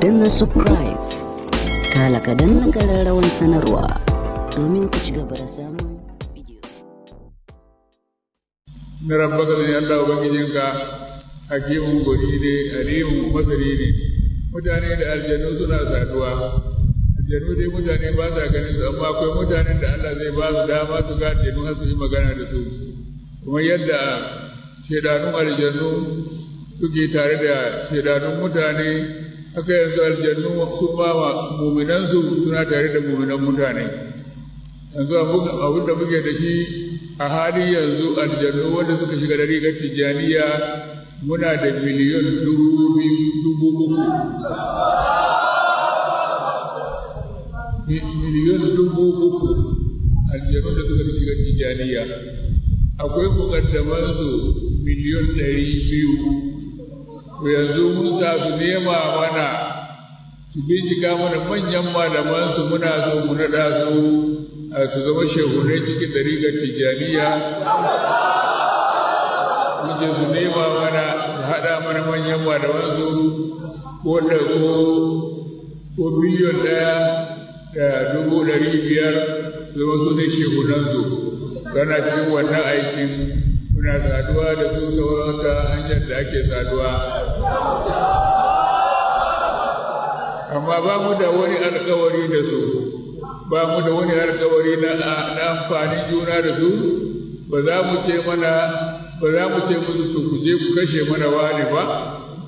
danna subscribe, kala ka danna ƙararrawar sanarwa domin ku ci gaba da samun bidiyo. Na rabbaka ne Allah ubangijinka hakimin gori ne, alimun masari ne. Mutane da aljanu suna saduwa. Aljanu dai mutane ba sa ganin su, amma akwai mutanen da Allah zai ba su dama su ga aljanu har su yi magana da su. Kuma yadda shedanun aljanu suke tare da shedanun mutane, haka yanzu aljannu sun ba wa muminansu suna tare da muminan mutane. Yanzu abin da muke da shi a hali yanzu aljannu wanda suka shiga da rigar tijjaniya muna da miliyan 2,000. Miliyan 3,000 aljannu da suka shiga tijjaniya. Akwai mukaddamansu miliyan 200. To yanzu mun sa su nema mana su bincika mana manyan malamansu, muna so mu naɗa su zama shehunai cikin ɗariƙar tijjaniya. Muke su nema mana su haɗa mana manyan malamansu ko miliyan 1,500,000 su zama su ne shehunansu. Kana cikin wannan aikin muna saduwa da su ta wata hanyar da ake saduwa. Amma ba mu da wani alkawari da su, ba mu da wani alkawari na amfanin juna da su. Ba za mu ce musu su ku je ku kashe mana wani ba,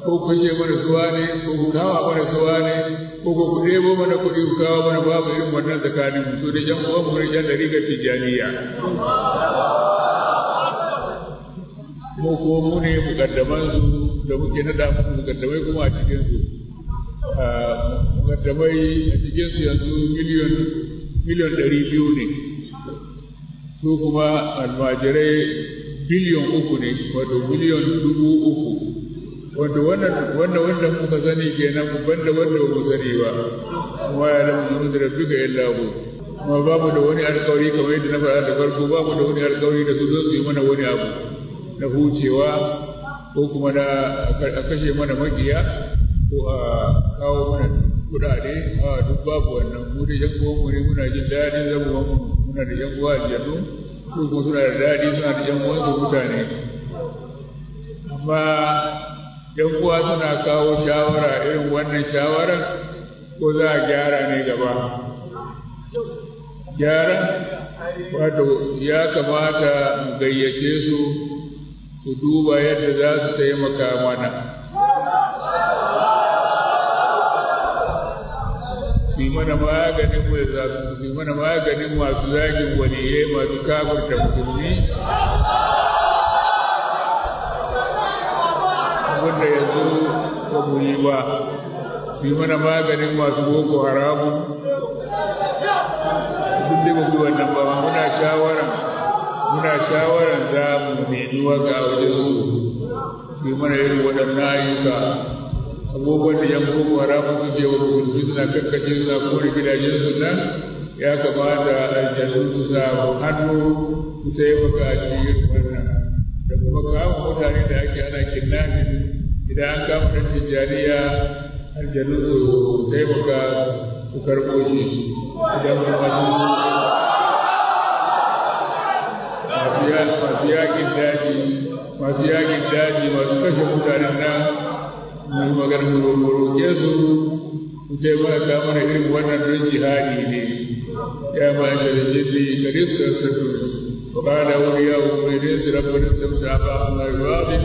ko ku kashe mana suwa ne, ko ku kama mana suwa ne, ko ku ɗebo mana kuɗi ku kawo mana, babu irin wannan tsakanin mu da jan uwan mu da jan ɗariƙar tijjaniya. Mu ko mu ne mukaddamansu da muke naɗa musu mukaddamai kuma a cikinsu. Mukaddamai a cikinsu yanzu miliyan 200 ne. Su kuma almajirai biliyan 3 ne, wato miliyan 3,000. Wato wanda muka sani kenan, banda wanda ba mu sani ba. Kuma ya lamu zuwa da rabbi ga yalla ku. Kuma ba mu da wani alkawari kamar yadda na faɗa da farko, ba mu da wani alkawari da su zo su yi mana wani abu na hucewa, ko kuma na a kashe mana makiya, ko a kawo mana kuɗaɗe. Duk babu wannan. Mu da yan uwanmu ne, muna jin daɗin zama muna da yan uwa aljannu, su kuma suna da daɗi, suna da yan uwansu mutane. Amma yan uwa suna kawo shawara irin wannan shawarar, ko za a gyara ne gaba. Gyara wato ya kamata mu gayyace su duba yadda za su taimaka mana. Su yi mana maganin masu zagin waliyai, masu kafirta musulmi, wanda yanzu ba mu yi ba. Su yi mana maganin masu boko haramun, duk da ba mu wannan ba. Muna shawaran za mu nemi waka a wajen su yi mana irin waɗannan ayyuka. Abubuwan da yan boko haramun suke wa musulmi suna kakkace, suna kore gidajensu nan, ya kamata aljannu su sa hannu su taimaka a cikin wannan. Da kuma kama mutane da ake ana kidnapping, idan an kama ɗan tijjaniya, aljannu su taimaka su karɓo shi. Idan masu yakin daji masu kashe mutanen nan, mai magana da roƙe su taimaka mana irin wannan don jihadi ne. Ya ma shi da jiddi gare su da sattu wa qala awliyaa'u min rabbina tamta'a ba'duna bi ba'din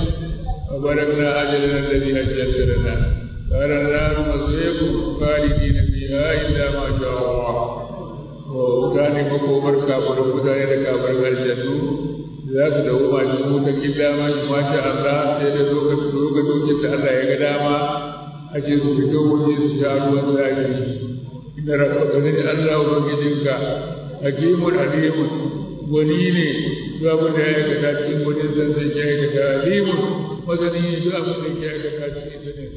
wa barakna ajalana alladhi ajjalta lana qala an-naru maswaakum khalidina fiha illa ma sha'a Allah. Mutane makomar kafirin mutane da kafirin aljannu za su dawo masu mutan gida ma shi masha Allah, sai da lokacin da Allah ya ga dama ake su fito waje su sha ruwan zafi. Inda rabbaka ne Allah ubangijinka hakimun alimun, wani ne duk abin da ya aikata cikin wani zanzan ya aikata, alimun masani ne duk abin da ya aikata cikin sanin